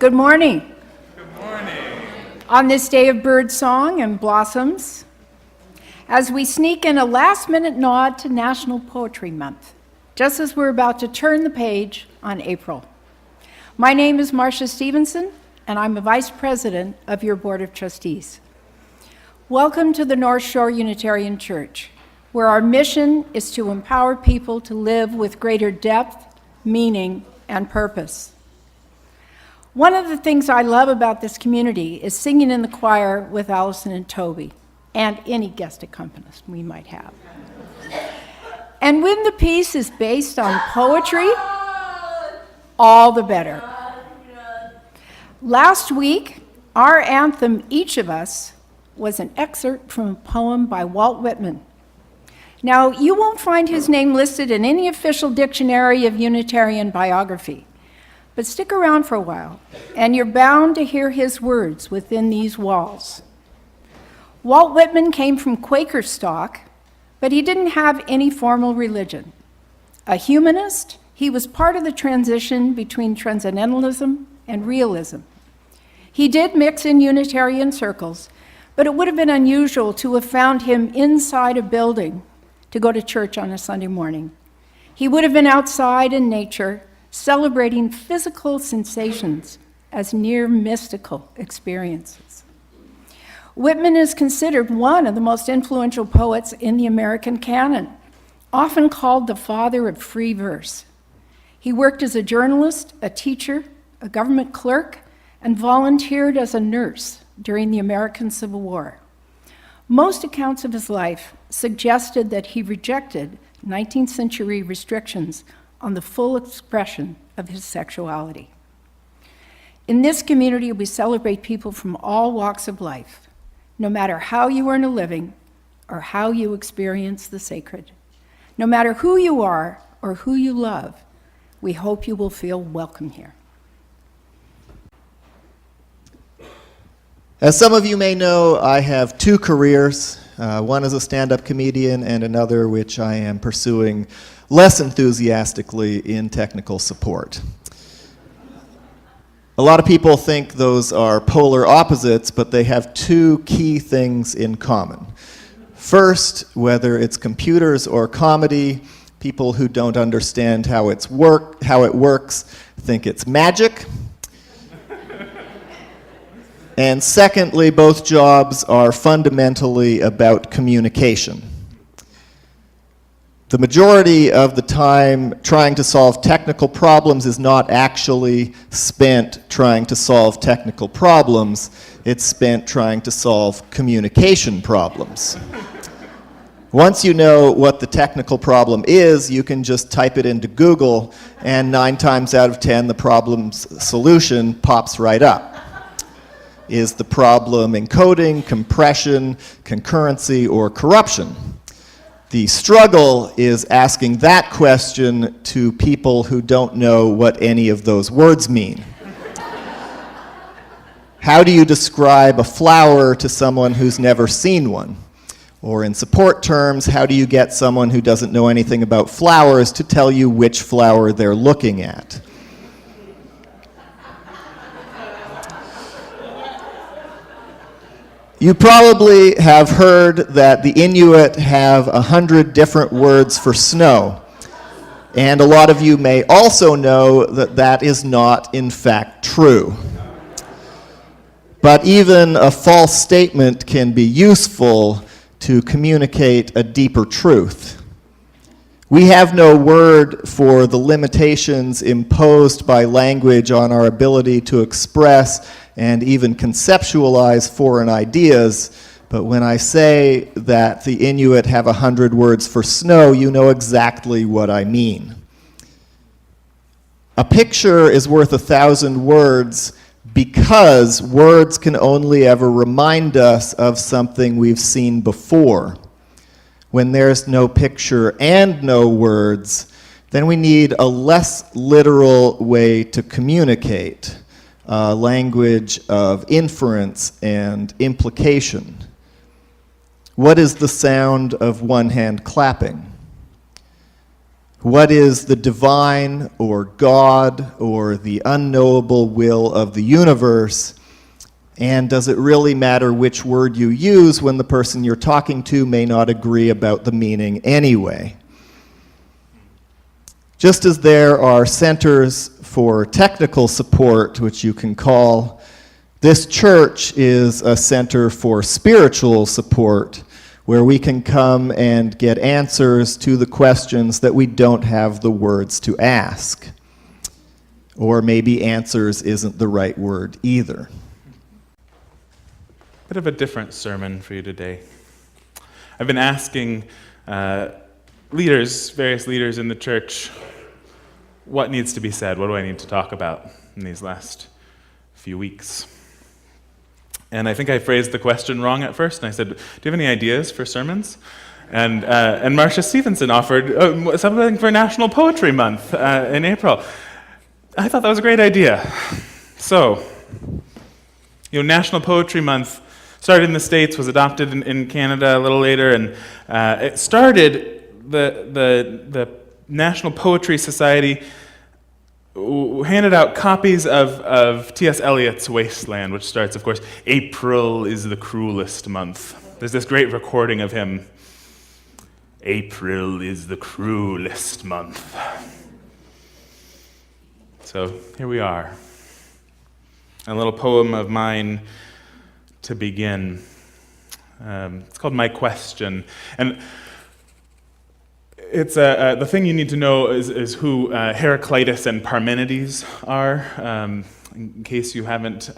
Good morning. Good morning. On this day of bird song and blossoms, as we sneak in a last-minute nod to National Poetry Month, just as we're about to turn the page on April. My name is Marcia Stevenson, and I'm a Vice President of your Board of Trustees. Welcome to the North Shore Unitarian Church, where our mission is to empower people to live with greater depth, meaning, and purpose. One of the things I love about this community is singing in the choir with Allison and Toby, and any guest accompanist we might have. And when the piece is based on poetry, all the better. Last week, our anthem, Each of Us, was an excerpt from a poem by Walt Whitman. Now, you won't find his name listed in any official dictionary of Unitarian biography, but stick around for a while, and you're bound to hear his words within these walls. Walt Whitman came from Quaker stock, but he didn't have any formal religion. A humanist, he was part of the transition between transcendentalism and realism. He did mix in Unitarian circles, but it would have been unusual to have found him inside a building to go to church on a Sunday morning. He would have been outside in nature, celebrating physical sensations as near mystical experiences. Whitman is considered one of the most influential poets in the American canon, often called the father of free verse. He worked as a journalist, a teacher, a government clerk, and volunteered as a nurse during the American Civil War. Most accounts of his life suggested that he rejected 19th century restrictions on the full expression of his sexuality. In this community, we celebrate people from all walks of life, no matter how you earn a living or how you experience the sacred. No matter who you are or who you love, we hope you will feel welcome here. As some of you may know, I have two careers. One as a stand-up comedian and another which I am pursuing less enthusiastically in technical support. A lot of people think those are polar opposites, but they have two key things in common. First, whether it's computers or comedy, people who don't understand how it works think it's magic. And secondly, both jobs are fundamentally about communication. The majority of the time trying to solve technical problems is not actually spent trying to solve technical problems. It's spent trying to solve communication problems. Once you know what the technical problem is, you can just type it into Google, and 9 times out of 10, the problem's solution pops right up. Is the problem encoding, compression, concurrency, or corruption? The struggle is asking that question to people who don't know what any of those words mean. How do you describe a flower to someone who's never seen one? Or in support terms, how do you get someone who doesn't know anything about flowers to tell you which flower they're looking at? You probably have heard that the Inuit have 100 different words for snow. And a lot of you may also know that that is not, in fact, true. But even a false statement can be useful to communicate a deeper truth. We have no word for the limitations imposed by language on our ability to express and even conceptualize foreign ideas, but when I say that the Inuit have 100 words for snow, you know exactly what I mean. A picture is worth 1,000 words because words can only ever remind us of something we've seen before. When there's no picture and no words, then we need a less literal way to communicate. Language of inference and implication. What is the sound of one hand clapping? What is the divine or God or the unknowable will of the universe? And does it really matter which word you use when the person you're talking to may not agree about the meaning anyway? Just as there are centers for technical support, which you can call, this church is a center for spiritual support, where we can come and get answers to the questions that we don't have the words to ask. Or maybe answers isn't the right word either. Bit of a different sermon for you today. I've been asking various leaders in the church, what needs to be said? What do I need to talk about in these last few weeks? And I think I phrased the question wrong at first, and I said, do you have any ideas for sermons? And Marcia Stevenson offered something for National Poetry Month in April. I thought that was a great idea. So, National Poetry Month started in the States, was adopted in Canada a little later, and it started, the National Poetry Society handed out copies of T.S. Eliot's Wasteland, which starts, of course, April is the cruelest month. There's this great recording of him. April is the cruelest month. So here we are. A little poem of mine to begin. It's called My Question. And it's the thing you need to know is who Heraclitus and Parmenides are, in case you haven't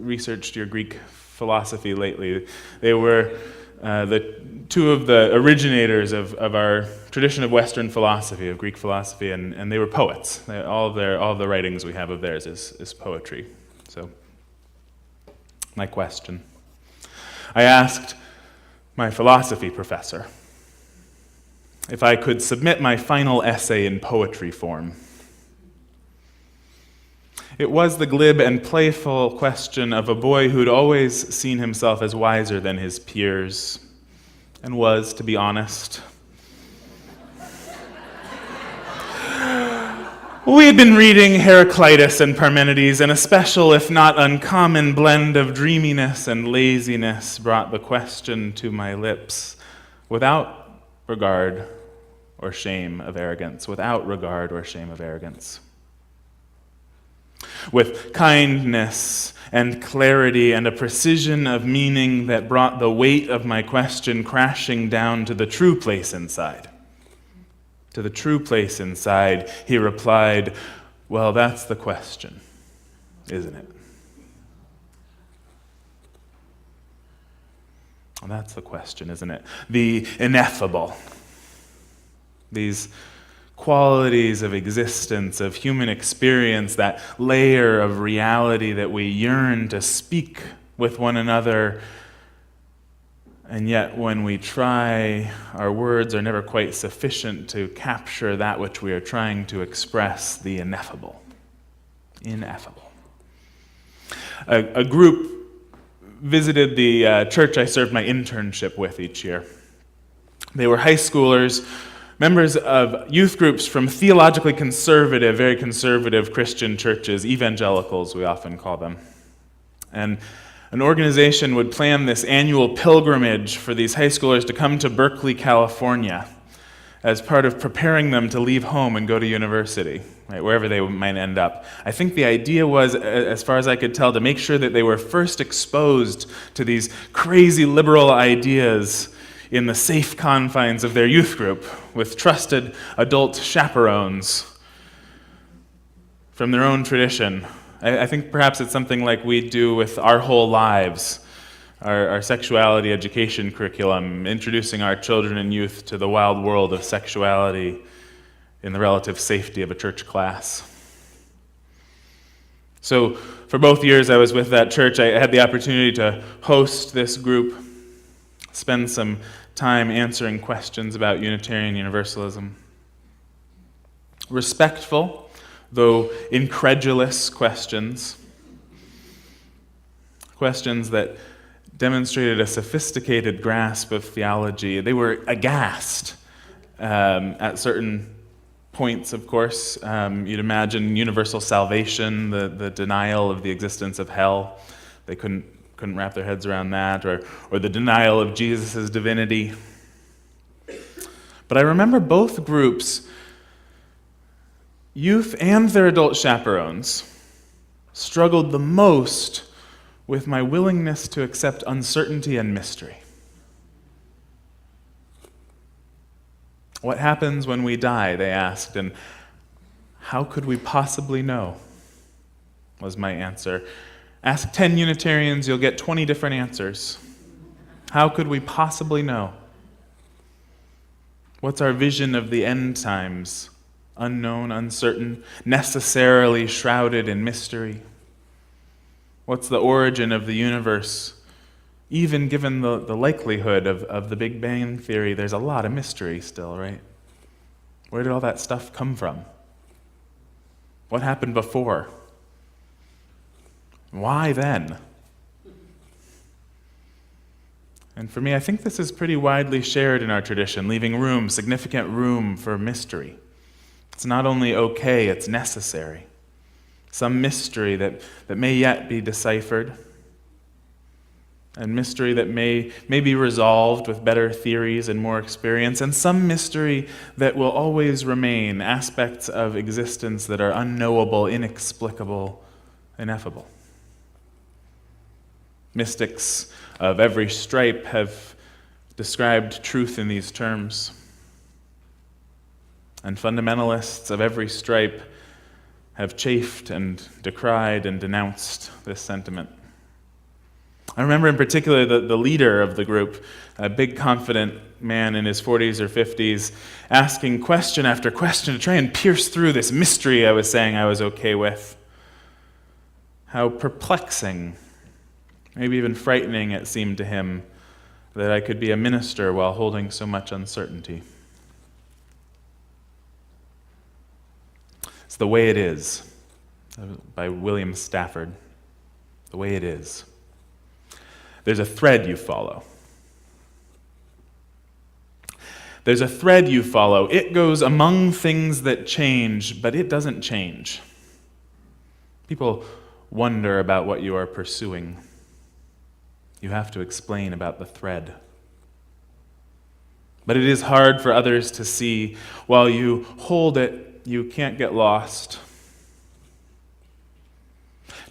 researched your Greek philosophy lately. They were the two of the originators of our tradition of Western philosophy, of Greek philosophy, and they were poets. All of the writings we have of theirs is poetry. So, my question. I asked my philosophy professor if I could submit my final essay in poetry form. It was the glib and playful question of a boy who'd always seen himself as wiser than his peers, and was, to be honest. We had been reading Heraclitus and Parmenides, and a special, if not uncommon, blend of dreaminess and laziness brought the question to my lips without regard or shame of arrogance, without regard or shame of arrogance. With kindness and clarity and a precision of meaning that brought the weight of my question crashing down to the true place inside. To the true place inside, he replied, well, that's the question, isn't it? Well, that's the question, isn't it? The ineffable. These qualities of existence, of human experience, that layer of reality that we yearn to speak with one another, and yet when we try, our words are never quite sufficient to capture that which we are trying to express, the ineffable. Ineffable. A group visited the church I served my internship with each year. They were high schoolers, members of youth groups from theologically conservative, very conservative Christian churches, evangelicals we often call them. And an organization would plan this annual pilgrimage for these high schoolers to come to Berkeley, California, as part of preparing them to leave home and go to university, right, wherever they might end up. I think the idea was, as far as I could tell, to make sure that they were first exposed to these crazy liberal ideas in the safe confines of their youth group, with trusted adult chaperones from their own tradition. I think perhaps it's something like we do with Our Whole Lives, our sexuality education curriculum, introducing our children and youth to the wild world of sexuality in the relative safety of a church class. So for both years I was with that church, I had the opportunity to host this group, spend some time answering questions about Unitarian Universalism. Respectful, though incredulous questions that demonstrated a sophisticated grasp of theology. They were aghast at certain points, of course. You'd imagine universal salvation, the denial of the existence of hell. They couldn't wrap their heads around that, or the denial of Jesus' divinity. But I remember both groups, youth and their adult chaperones, struggled the most with my willingness to accept uncertainty and mystery. What happens when we die, they asked, and how could we possibly know, was my answer. Ask 10 Unitarians, you'll get 20 different answers. How could we possibly know? What's our vision of the end times? Unknown, uncertain, necessarily shrouded in mystery. What's the origin of the universe? Even given the likelihood of the Big Bang Theory, there's a lot of mystery still, right? Where did all that stuff come from? What happened before? Why then? And for me, I think this is pretty widely shared in our tradition, leaving room, significant room for mystery. It's not only okay, it's necessary. Some mystery that may yet be deciphered, and mystery that may be resolved with better theories and more experience, and some mystery that will always remain, aspects of existence that are unknowable, inexplicable, ineffable. Mystics of every stripe have described truth in these terms, and fundamentalists of every stripe have chafed and decried and denounced this sentiment. I remember in particular the leader of the group, a big confident man in his 40s or 50s, asking question after question to try and pierce through this mystery I was saying I was okay with. How perplexing, maybe even frightening it seemed to him that I could be a minister while holding so much uncertainty. It's The Way It Is, by William Stafford. The Way It Is. There's a thread you follow. There's a thread you follow. It goes among things that change, but it doesn't change. People wonder about what you are pursuing. You have to explain about the thread. But it is hard for others to see. While you hold it, you can't get lost.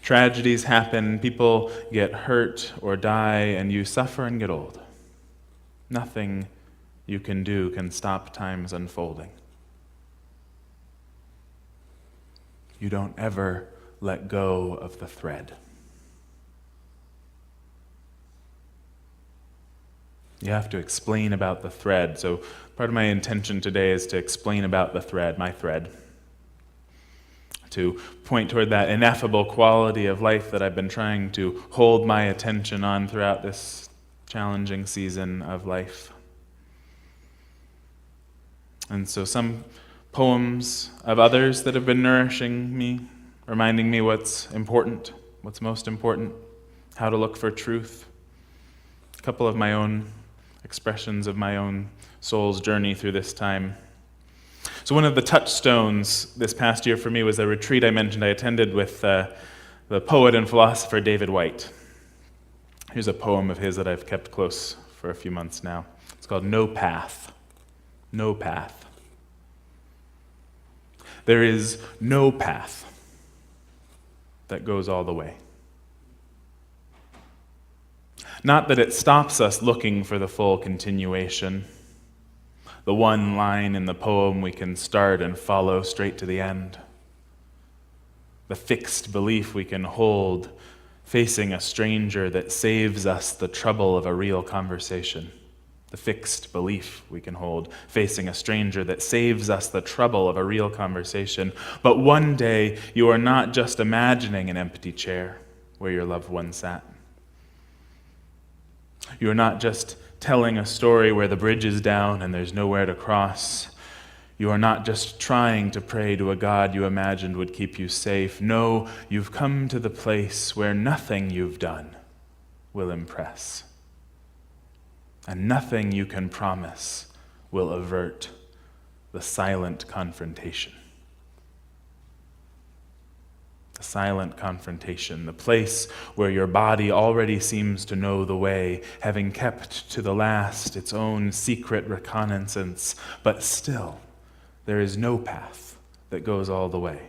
Tragedies happen, people get hurt or die, and you suffer and get old. Nothing you can do can stop time's unfolding. You don't ever let go of the thread. You have to explain about the thread. So part of my intention today is to explain about the thread, my thread. To point toward that ineffable quality of life that I've been trying to hold my attention on throughout this challenging season of life. And so some poems of others that have been nourishing me, reminding me what's important, what's most important, how to look for truth. A couple of my own expressions of my own soul's journey through this time. So one of the touchstones this past year for me was a retreat I mentioned I attended with the poet and philosopher David Whyte. Here's a poem of his that I've kept close for a few months now. It's called No Path. No path. There is no path that goes all the way. Not that it stops us looking for the full continuation, the one line in the poem we can start and follow straight to the end, the fixed belief we can hold facing a stranger that saves us the trouble of a real conversation, the fixed belief we can hold facing a stranger that saves us the trouble of a real conversation. But one day you are not just imagining an empty chair where your loved one sat. You are not just telling a story where the bridge is down and there's nowhere to cross. You are not just trying to pray to a God you imagined would keep you safe. No, you've come to the place where nothing you've done will impress, and nothing you can promise will avert the silent confrontation. The silent confrontation, the place where your body already seems to know the way, having kept to the last its own secret reconnaissance, but still there is no path that goes all the way.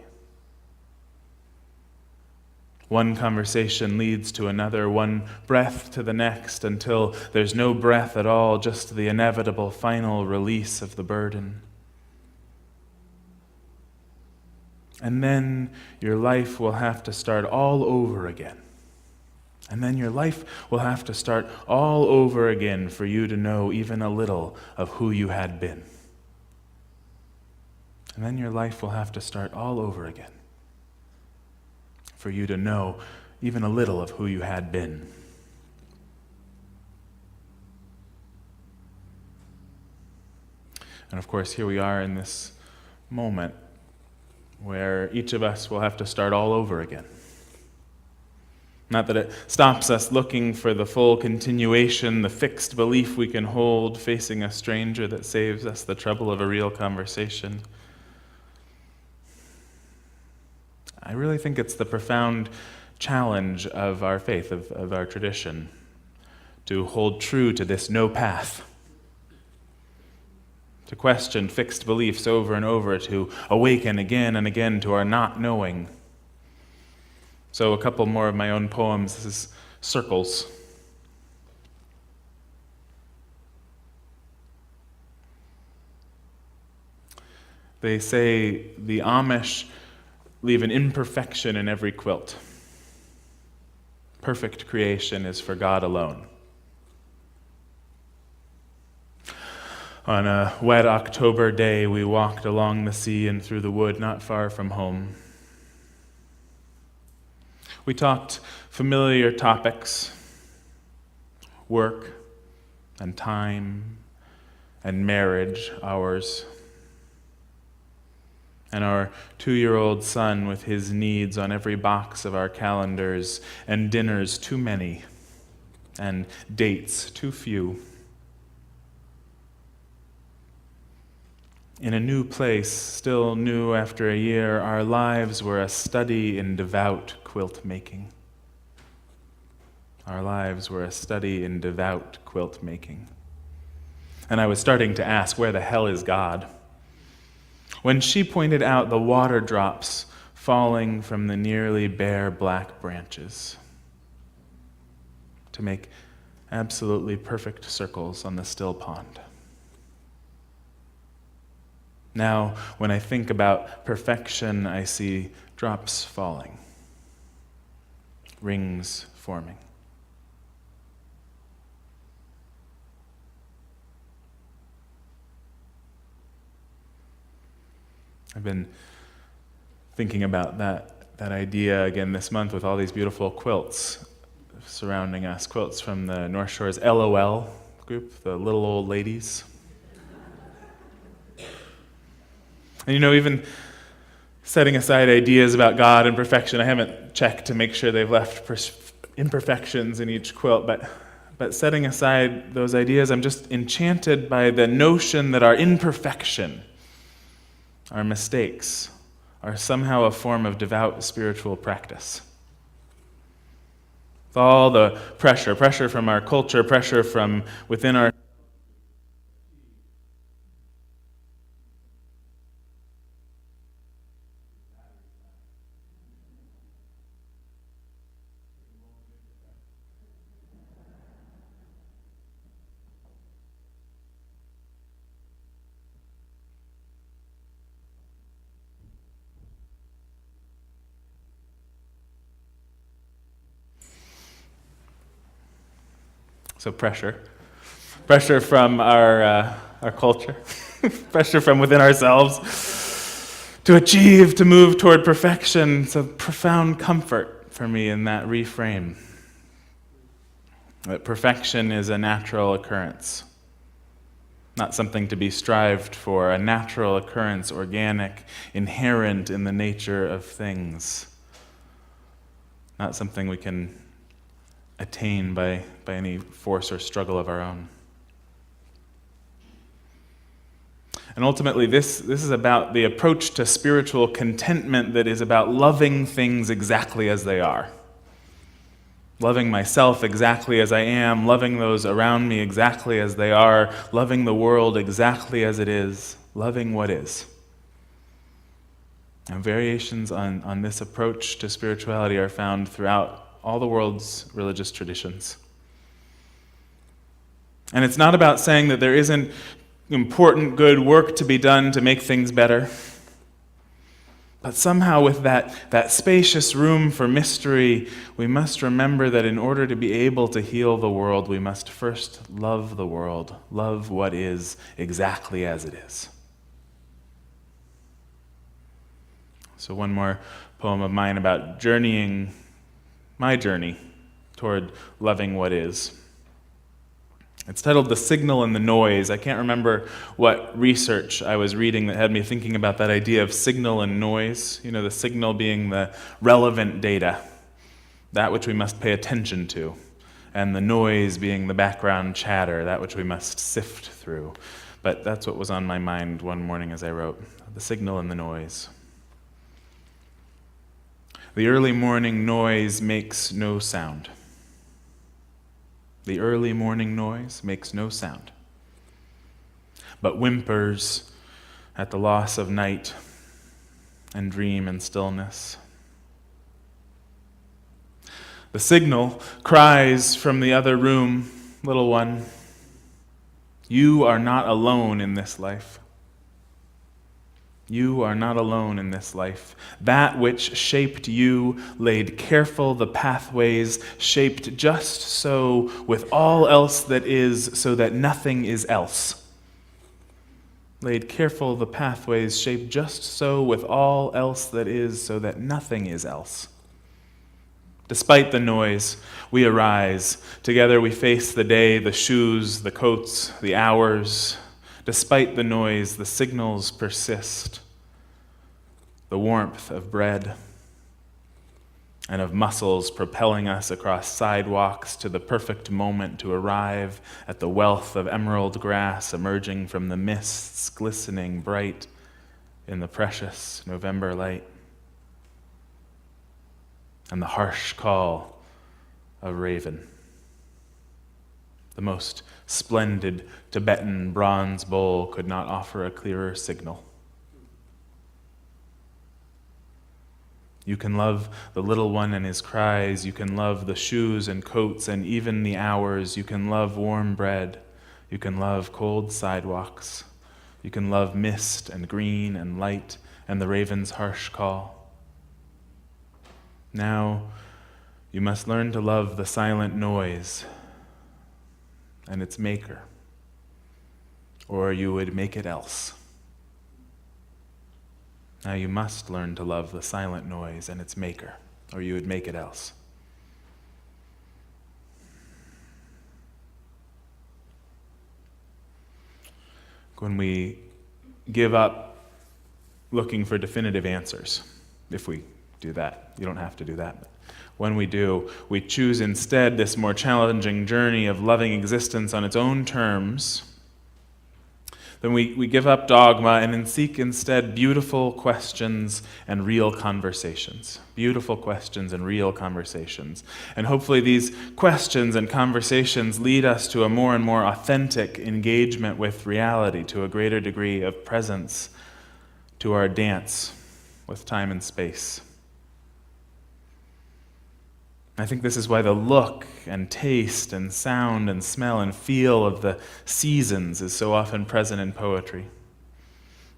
One conversation leads to another, one breath to the next, until there's no breath at all, just the inevitable final release of the burden. And then your life will have to start all over again. And then your life will have to start all over again for you to know even a little of who you had been. And then your life will have to start all over again for you to know even a little of who you had been. And of course, here we are in this moment where each of us will have to start all over again. Not that it stops us looking for the full continuation, the fixed belief we can hold facing a stranger that saves us the trouble of a real conversation. I really think it's the profound challenge of our faith, of our tradition, to hold true to this no path, to question fixed beliefs over and over, to awaken again and again to our not knowing. So a couple more of my own poems. This is Circles. They say the Amish leave an imperfection in every quilt. Perfect creation is for God alone. On a wet October day, we walked along the sea and through the wood not far from home. We talked familiar topics, work and time and marriage, ours, and our 2-year-old son with his needs on every box of our calendars, and dinners too many, and dates too few. In a new place, still new after a year, our lives were a study in devout quilt making. Our lives were a study in devout quilt making. And I was starting to ask, where the hell is God? When she pointed out the water drops falling from the nearly bare black branches to make absolutely perfect circles on the still pond. Now, when I think about perfection, I see drops falling, rings forming. I've been thinking about that idea again this month with all these beautiful quilts surrounding us, quilts from the North Shore's LOL group, the Little Old Ladies. And even setting aside ideas about God and perfection, I haven't checked to make sure they've left imperfections in each quilt, but setting aside those ideas, I'm just enchanted by the notion that our imperfection, our mistakes, are somehow a form of devout spiritual practice. With all the pressure from our culture, pressure from within our So pressure from our culture, pressure from within ourselves to achieve, to move toward perfection. It's a profound comfort for me in that reframe. That perfection is a natural occurrence, not something to be strived for, a natural occurrence, organic, inherent in the nature of things, not something we can attain by any force or struggle of our own. And ultimately, this is about the approach to spiritual contentment that is about loving things exactly as they are. Loving myself exactly as I am, loving those around me exactly as they are, loving the world exactly as it is, loving what is. And variations on this approach to spirituality are found throughout all the world's religious traditions. And it's not about saying that there isn't important, good work to be done to make things better. But somehow with that spacious room for mystery, we must remember that in order to be able to heal the world, we must first love the world, love what is exactly as it is. So one more poem of mine about journeying, my journey toward loving what is. It's titled The Signal and the Noise. I can't remember what research I was reading that had me thinking about that idea of signal and noise. You know, the signal being the relevant data, that which we must pay attention to, and the noise being the background chatter, that which we must sift through. But that's what was on my mind one morning as I wrote, the signal and the noise. The early morning noise makes no sound. The early morning noise makes no sound, but whimpers at the loss of night and dream and stillness. The signal cries from the other room, little one, you are not alone in this life. You are not alone in this life. That which shaped you laid careful the pathways, shaped just so with all else that is, so that nothing is else. Laid careful the pathways, shaped just so with all else that is, so that nothing is else. Despite the noise, we arise. Together we face the day, the shoes, the coats, the hours. Despite the noise, the signals persist. The warmth of bread and of muscles propelling us across sidewalks to the perfect moment to arrive at the wealth of emerald grass emerging from the mists glistening bright in the precious November light. And the harsh call of raven. The most splendid Tibetan bronze bowl could not offer a clearer signal. You can love the little one and his cries. You can love the shoes and coats and even the hours. You can love warm bread. You can love cold sidewalks. You can love mist and green and light and the raven's harsh call. Now you must learn to love the silent noise and its maker, or you would make it else. Now you must learn to love the silent noise and its maker, or you would make it else. When we give up looking for definitive answers, if we do that, you don't have to do that, but when we do, we choose instead this more challenging journey of loving existence on its own terms. Then we give up dogma and then seek instead beautiful questions and real conversations. Beautiful questions and real conversations. And hopefully these questions and conversations lead us to a more and more authentic engagement with reality, to a greater degree of presence, to our dance with time and space. I think this is why the look and taste and sound and smell and feel of the seasons is so often present in poetry.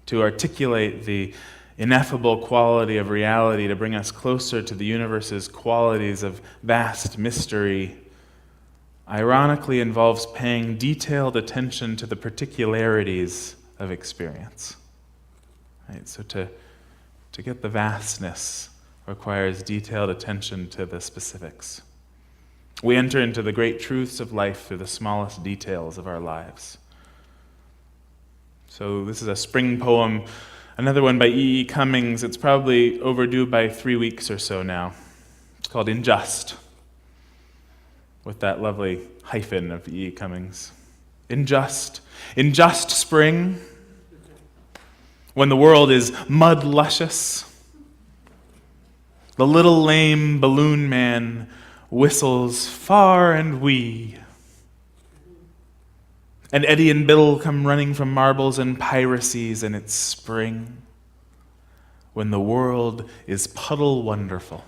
To articulate the ineffable quality of reality, to bring us closer to the universe's qualities of vast mystery, ironically involves paying detailed attention to the particularities of experience. Right? So to get the vastness requires detailed attention to the specifics. We enter into the great truths of life through the smallest details of our lives. So this is a spring poem, another one by E. E. Cummings. It's probably overdue by 3 weeks or so now. It's called Unjust, with that lovely hyphen of E. E. Cummings. Unjust spring, when the world is mud luscious, the little lame balloon man whistles far and wee. And Eddie and Bill come running from marbles and piracies, and it's spring, when the world is puddle wonderful.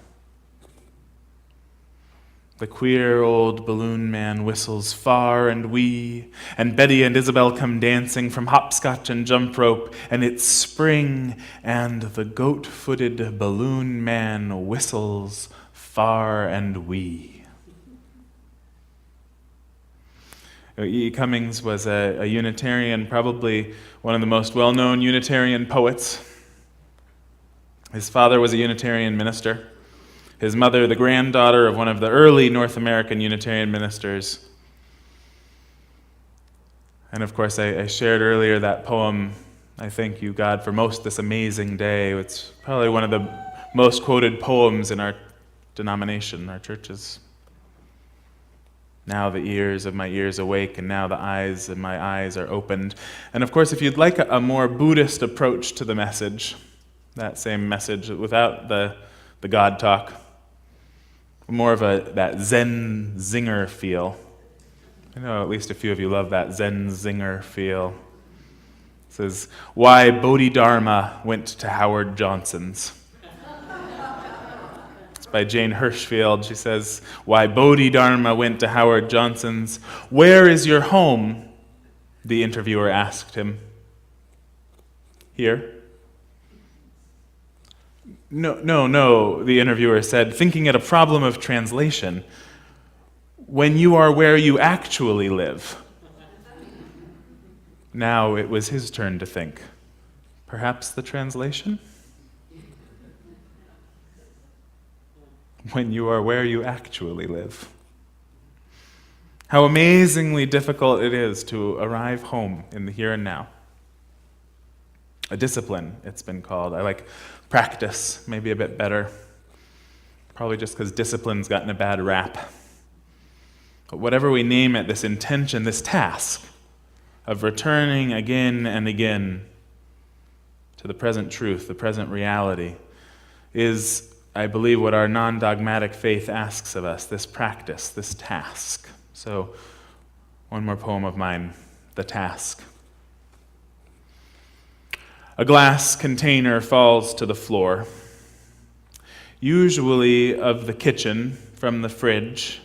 The queer old balloon man whistles far and wee, and Betty and Isabel come dancing from hopscotch and jump rope, and it's spring, and the goat-footed balloon man whistles far and wee. E. Cummings was a Unitarian, probably one of the most well-known Unitarian poets. His father was a Unitarian minister. His mother, the granddaughter of one of the early North American Unitarian ministers. And of course, I shared earlier that poem, I Thank You, God, for Most This Amazing Day. It's probably one of the most quoted poems in our denomination, our churches. Now the ears of my ears awake, and now the eyes of my eyes are opened. And of course, if you'd like a more Buddhist approach to the message, that same message without the God talk, more of that Zen zinger feel. I know at least a few of you love that Zen zinger feel. It says, why Bodhidharma went to Howard Johnson's. It's by Jane Hirschfield. She says, why Bodhidharma went to Howard Johnson's. Where is your home? The interviewer asked him. Here. No, the interviewer said, thinking it a problem of translation. When you are where you actually live. Now it was his turn to think. Perhaps the translation? When you are where you actually live. How amazingly difficult it is to arrive home in the here and now. A discipline, it's been called. I like practice, maybe a bit better. Probably just because discipline's gotten a bad rap. But whatever we name it, this intention, this task of returning again and again to the present truth, the present reality, is, I believe, what our non-dogmatic faith asks of us, this practice, this task. So, one more poem of mine, The Task. A glass container falls to the floor, usually of the kitchen from the fridge,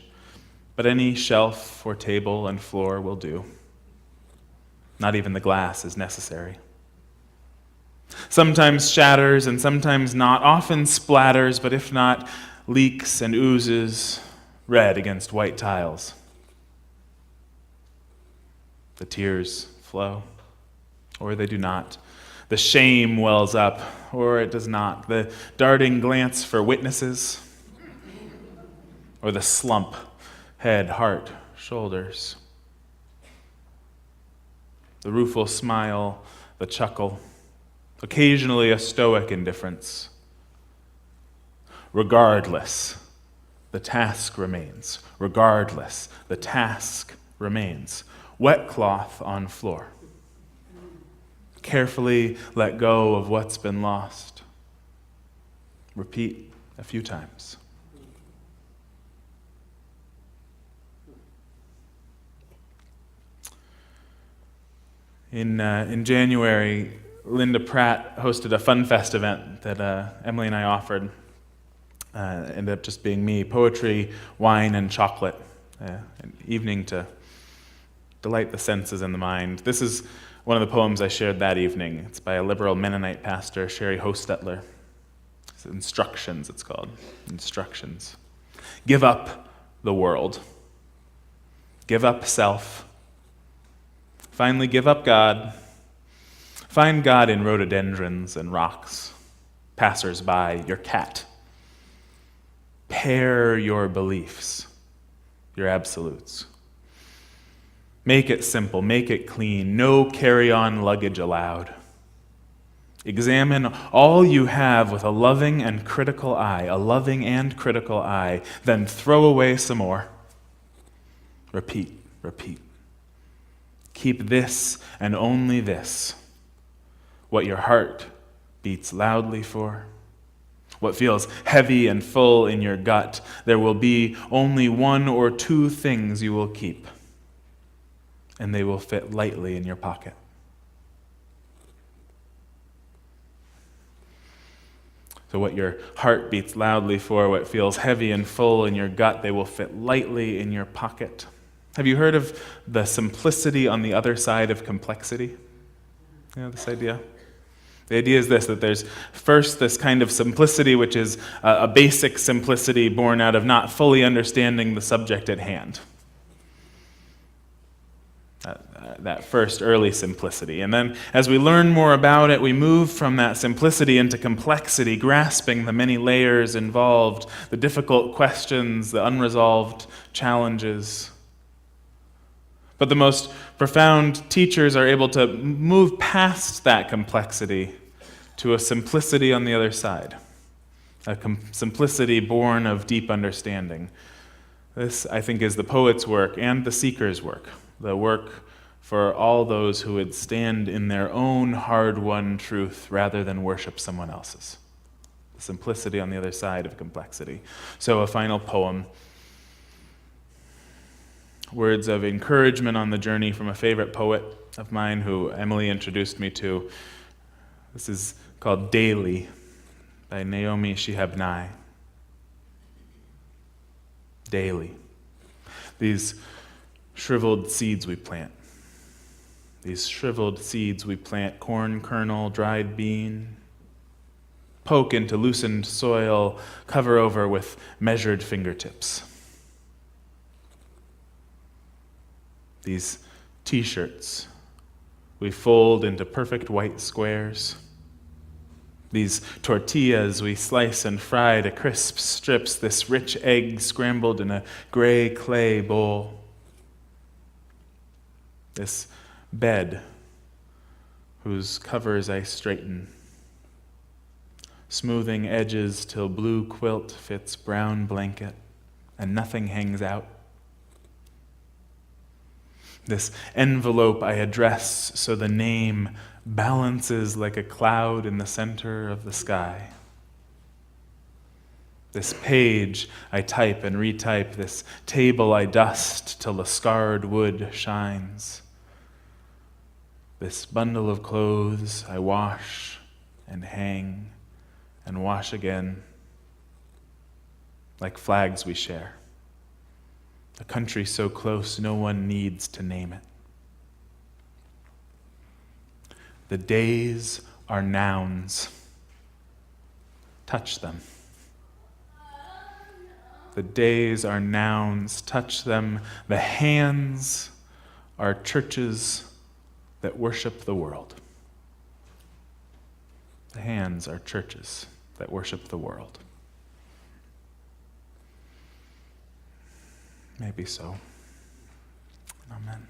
but any shelf or table and floor will do. Not even the glass is necessary. Sometimes shatters and sometimes not, often splatters, but if not, leaks and oozes red against white tiles. The tears flow, or they do not. The shame wells up, or it does not. The darting glance for witnesses, or the slump, head, heart, shoulders. The rueful smile, the chuckle, occasionally a stoic indifference. Regardless, the task remains. Regardless, the task remains. Wet cloth on floor. Carefully let go of what's been lost. Repeat a few times. In January, Linda Pratt hosted a Fun Fest event that Emily and I offered. Ended up just being me, poetry, wine, and chocolate. An evening to delight the senses and the mind. This is one of the poems I shared that evening. It's by a liberal Mennonite pastor, Sherry Hostetler. It's Instructions, it's called. Instructions. Give up the world. Give up self. Finally, give up God. Find God in rhododendrons and rocks, passers-by, your cat. Pair your beliefs, your absolutes. Make it simple, make it clean, no carry-on luggage allowed. Examine all you have with a loving and critical eye, then throw away some more. Repeat, repeat. Keep this and only this. what your heart beats loudly for, what feels heavy and full in your gut. There will be only one or two things you will keep, and they will fit lightly in your pocket. So what your heart beats loudly for, what feels heavy and full in your gut, they will fit lightly in your pocket. Have you heard of the simplicity on the other side of complexity? You know this idea? The idea is this, that there's first this kind of simplicity, which is a basic simplicity born out of not fully understanding the subject at hand. That first early simplicity. And then as we learn more about it, we move from that simplicity into complexity, grasping the many layers involved, the difficult questions, the unresolved challenges. But the most profound teachers are able to move past that complexity to a simplicity on the other side, a simplicity born of deep understanding. This, I think, is the poet's work and the seeker's work, the work for all those who would stand in their own hard-won truth rather than worship someone else's. The simplicity on the other side of complexity. So a final poem. Words of encouragement on the journey from a favorite poet of mine who Emily introduced me to. This is called Daily by Naomi Shihab Nye. Daily. These shriveled seeds we plant. These shriveled seeds we plant, corn kernel, dried bean. Poke into loosened soil, cover over with measured fingertips. These t-shirts we fold into perfect white squares. These tortillas we slice and fry to crisp strips, this rich egg scrambled in a gray clay bowl. This bed whose covers I straighten, smoothing edges till blue quilt fits brown blanket and nothing hangs out. This envelope I address so the name balances like a cloud in the center of the sky. This page I type and retype, this table I dust till the scarred wood shines. This bundle of clothes I wash and hang and wash again, like flags we share. A country so close no one needs to name it. The days are nouns. Touch them. The days are nouns. Touch them. The hands are churches that worship the world. The hands are churches that worship the world. Maybe so. Amen.